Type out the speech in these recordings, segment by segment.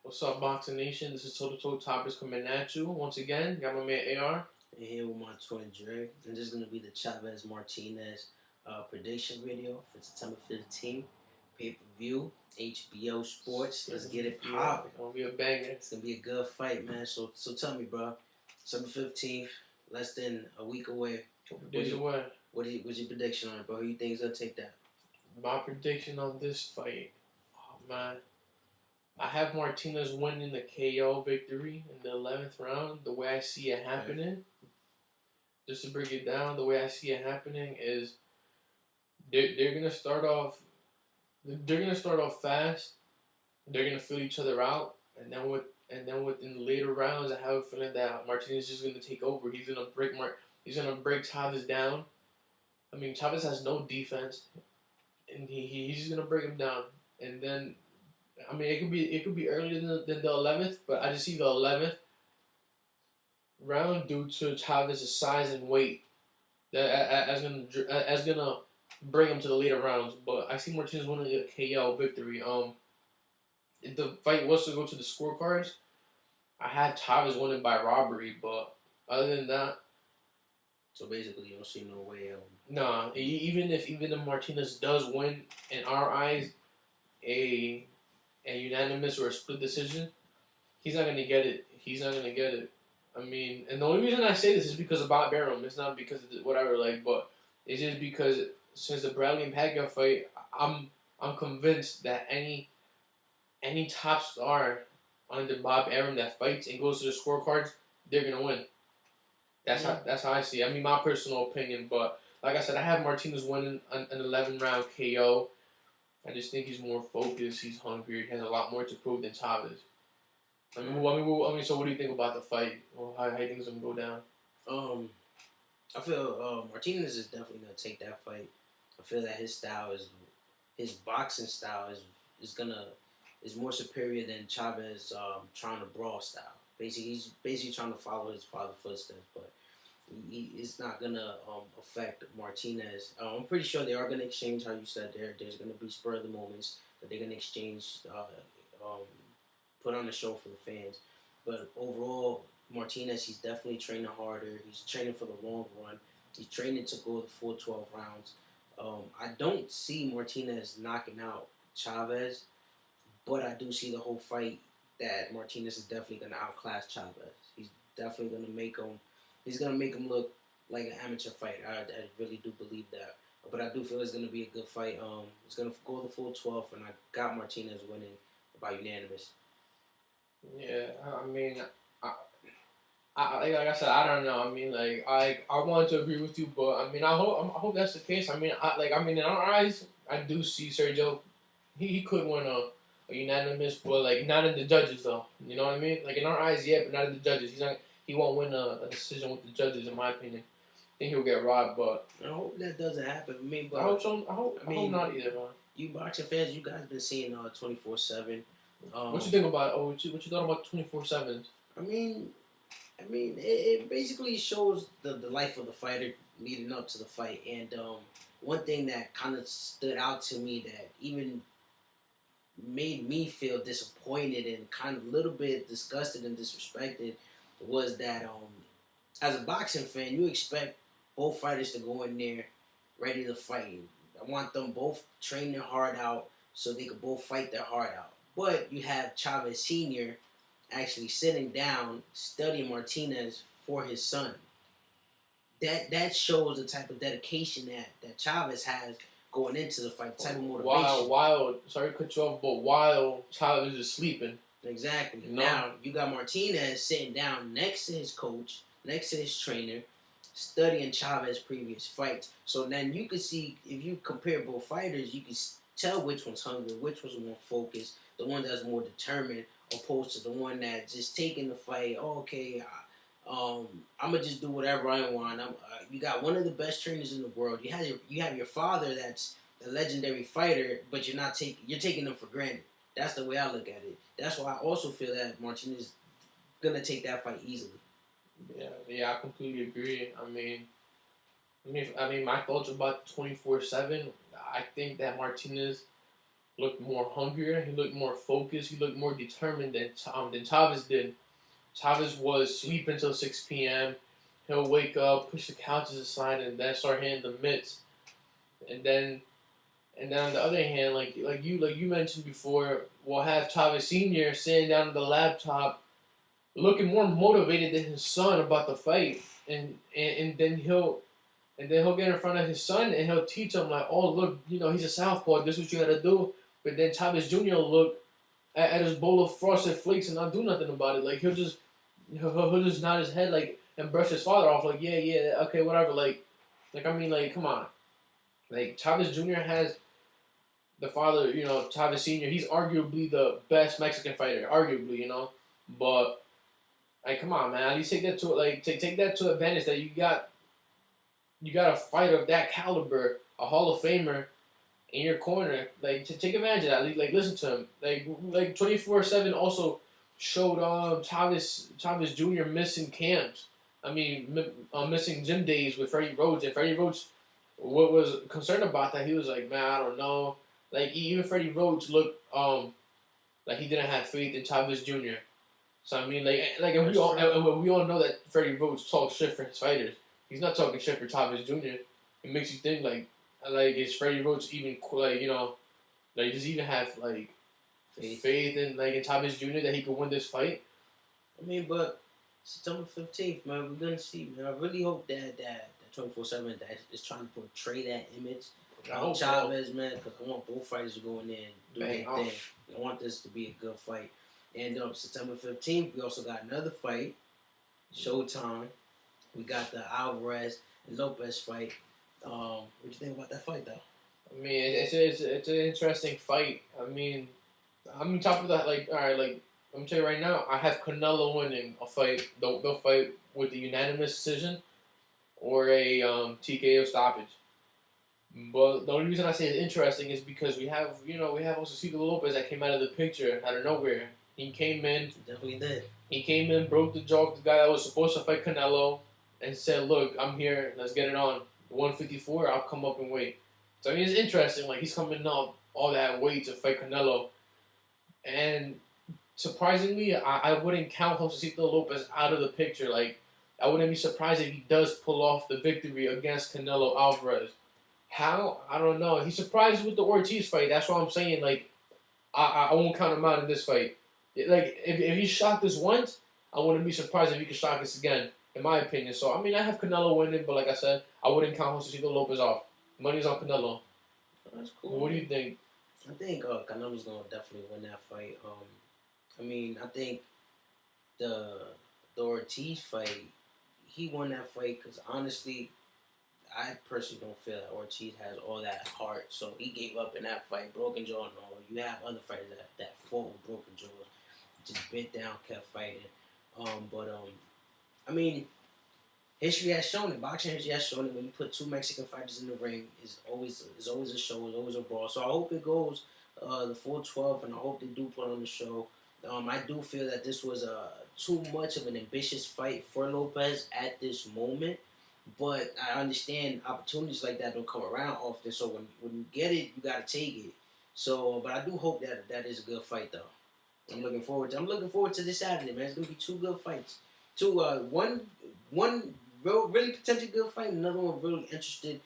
What's up, Boxing Nation? This is Toe to Toe Topics coming at you once again. Got my man AR. And here with my twin Dre. And this is going to be the Chavez Martinez prediction video for September 15th. Pay per view, HBO Sports. Let's get it popping. It's gonna be a banger. It's going to be a good fight, man. So tell me, bro. September 15th, less than a week away. What's your prediction on it, bro? Who you think is going to take that? My prediction on this fight, oh man, I have Martinez winning the KO victory in the 11th round. The way I see it happening, just to break it down, the way I see it happening is they're gonna start off. They're gonna start off fast. They're gonna fill each other out, and then in the later rounds, I have a feeling that Martinez is just gonna take over. He's gonna break Chavez down. I mean, Chavez has no defense, and he's just gonna break him down. And then, I mean, it could be earlier than the 11th, but I just see the 11th round due to Chavez's size and weight that as gonna bring him to the later rounds. But I see Martinez winning a KO victory. If the fight was to go to the scorecards, I had Chavez winning by robbery. But other than that, So basically, you don't see no way. nah. Even if Martinez does win, in our eyes, a unanimous or a split decision, he's not gonna get it. He's not gonna get it. I mean, and the only reason I say this is because of Bob Arum. It's not because of whatever, like, but it's just because since the Bradley and Pacquiao fight, I'm convinced that any top star under Bob Arum that fights and goes to the scorecards, they're gonna win. That's how I see it. I mean, my personal opinion, but like I said, I have Martinez winning an 11 round KO. I just think he's more focused. He's hungry. He has a lot more to prove than Chavez. So what do you think about the fight? Or how you think it's gonna go down? I feel Martinez is definitely going to take that fight. I feel that his boxing style is more superior than Chavez trying to brawl style. He's basically trying to follow his father's footsteps, but it's not gonna affect Martinez. I'm pretty sure they are gonna exchange, how you said there's gonna be spur of the moments that they're gonna exchange, put on a show for the fans. But overall, Martinez, he's definitely training harder. He's training for the long run. He's training to go the full 12 rounds. I don't see Martinez knocking out Chavez, but I do see the whole fight that Martinez is definitely going to outclass Chavez. He's definitely going to make him. He's going to make him look like an amateur fighter. I really do believe that. But I do feel it's going to be a good fight. It's going to go the full 12, and I got Martinez winning by unanimous. Yeah, I mean, like I said, I don't know. I mean, like I wanted to agree with you, but I mean, I hope that's the case. I mean, in our eyes, I do see Sergio. He could win a unanimous, but like not in the judges though. You know what I mean? Like in our eyes, yeah, but not in the judges. He won't win a decision with the judges, in my opinion. I think he'll get robbed, but I hope that doesn't happen for me. But I hope so. I hope not either, man. You boxing fans, you guys been seeing 24/7. What you think about? What you thought about 24/7? It basically shows the life of the fighter leading up to the fight. And one thing that kind of stood out to me that even made me feel disappointed and kind of a little bit disgusted and disrespected was that as a boxing fan, you expect both fighters to go in there ready to fight. I want them both train their heart out so they could both fight their heart out. But you have Chavez Sr. actually sitting down, studying Martinez for his son. That shows the type of dedication that Chavez has going into the fight, the type of motivation. While sorry to cut you off, but while Chavez is sleeping. Exactly. No. Now, you got Martinez sitting down next to his coach, next to his trainer, studying Chavez's previous fights. So then you can see, if you compare both fighters, you can tell which one's hungry, which one's more focused, the one that's more determined, opposed to the one that's just taking the fight. Oh, okay, I'm gonna just do whatever I want. You got one of the best trainers in the world. You have your father that's a legendary fighter, but you're taking them for granted. That's the way I look at it. That's why I also feel that Martinez is gonna take that fight easily. Yeah, I completely agree. I mean, my thoughts about 24/7. I think that Martinez looked more hungrier. He looked more focused. He looked more determined than Chavez did. Chavez was sleep until 6 p.m. He'll wake up, push the couches aside, and then start hitting the mitts. And then on the other hand, like you mentioned before, we'll have Chavez Senior sitting down at the laptop, looking more motivated than his son about the fight, and then he'll get in front of his son and he'll teach him like, oh look, he's a southpaw. This is what you gotta do. But then Chavez Jr. will look at his bowl of frosted flakes and not do nothing about it. Like he'll just nod his head like and brush his father off like yeah okay whatever like come on, like Chavez Jr. has the father, Chavez Senior. He's arguably the best Mexican fighter, arguably. But like come on man, at least take that to take that to advantage that you got a fighter of that caliber, a Hall of Famer in your corner, like to take advantage of that. Like listen to him. Like 24/7 also showed Chavez Jr. missing camps. I mean, missing gym days with Freddie Roach, and Freddie Roach, what was concerned about that, he was like, man, I don't know. Like even Freddie Roach looked like he didn't have faith in Chavez Jr. So I mean, and we all know that Freddie Roach talks shit for his fighters. He's not talking shit for Chavez Jr. It makes you think like is Freddie Roach even does he even have faith in Chavez Jr. that he could win this fight? I mean, but September 15th, man, we're gonna see, man. I really hope that 24/7 that is trying to portray that image of Chavez, man, because I want both fighters to go in there and do their thing. I want this to be a good fight. And September 15th, we also got another fight, Showtime. We got the Alvarez and Lopez fight. What do you think about that fight, though? I mean, it's an interesting fight. I mean, on top of that, all right, I'm gonna tell you right now, I have Canelo winning a fight. They'll fight with a unanimous decision or a TKO stoppage. But the only reason I say it's interesting is because we have also Cesar Lopez that came out of the picture out of nowhere. He came in. He definitely did. He came in, broke the jaw of the guy that was supposed to fight Canelo, and said, "Look, I'm here. Let's get it on. 154. I'll come up and wait." So I mean, it's interesting. Like he's coming up all that weight to fight Canelo, and surprisingly, I wouldn't count Josecito Lopez out of the picture. Like I wouldn't be surprised if he does pull off the victory against Canelo Alvarez. How? I don't know. He surprised with the Ortiz fight. That's what I'm saying. Like I won't count him out in this fight. Like if he shocked us once, I wouldn't be surprised if he could shock us again. In my opinion. So I mean, I have Canelo winning, but like I said, I wouldn't count Josecito Lopez off. Money's on Canelo. That's cool. What do you think? I think Canelo's gonna definitely win that fight. I mean, I think the Ortiz fight, he won that fight because honestly, I personally don't feel that Ortiz has all that heart. So he gave up in that fight, broken jaw and all. You have other fighters that fought with broken jaws, just bit down, kept fighting. I mean, history has shown it. Boxing history has shown it. When you put two Mexican fighters in the ring, it's always a show. It's always a brawl. So I hope it goes the full 12, and I hope they do put on the show. I do feel that this was too much of an ambitious fight for Lopez at this moment. But I understand opportunities like that don't come around often. So when you get it, you gotta take it. So, but I do hope that is a good fight, though. I'm looking forward to this Saturday, man. It's gonna be two good fights. One really potentially good fight, another one really interested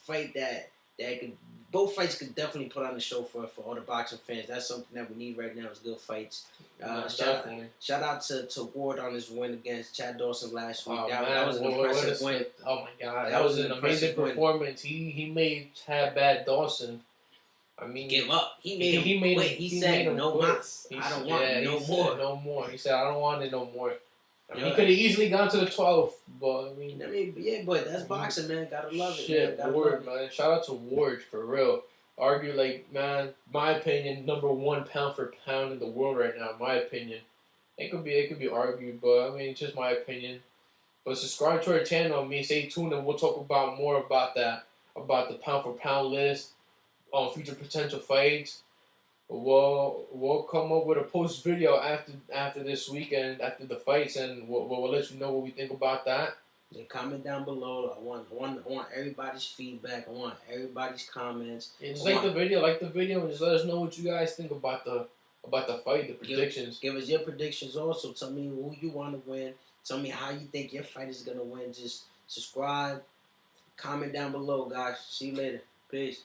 fight that could, both fights could definitely put on the show for all the boxing fans. That's something that we need right now is good fights. Shout out to Ward on his win against Chad Dawson last week. That was an impressive win. Oh my god, that was an amazing performance. He made Chad Dawson. I mean, give up. He made him quit. He said no mas. I don't want no more. He said I don't want it no more. I mean, he could have easily gone to the 12th, but I mean, yeah, but that's boxing, man. Gotta love it. Shit, man. Ward, man. Shout out to Ward for real. Argue man, my opinion, number one pound for pound in the world right now. My opinion. It could be argued, but I mean, it's just my opinion. But subscribe to our channel. Stay tuned, and we'll talk about more about that, about the pound for pound list, future potential fights. We'll come up with a post video after this weekend, after the fights, and we'll let you know what we think about that. Yeah, comment down below. I want everybody's feedback. I want everybody's comments. And just like the video, and just let us know what you guys think about the fight, the predictions. Give us your predictions also. Tell me who you want to win. Tell me how you think your fight is gonna win. Just subscribe, comment down below, guys. See you later. Peace.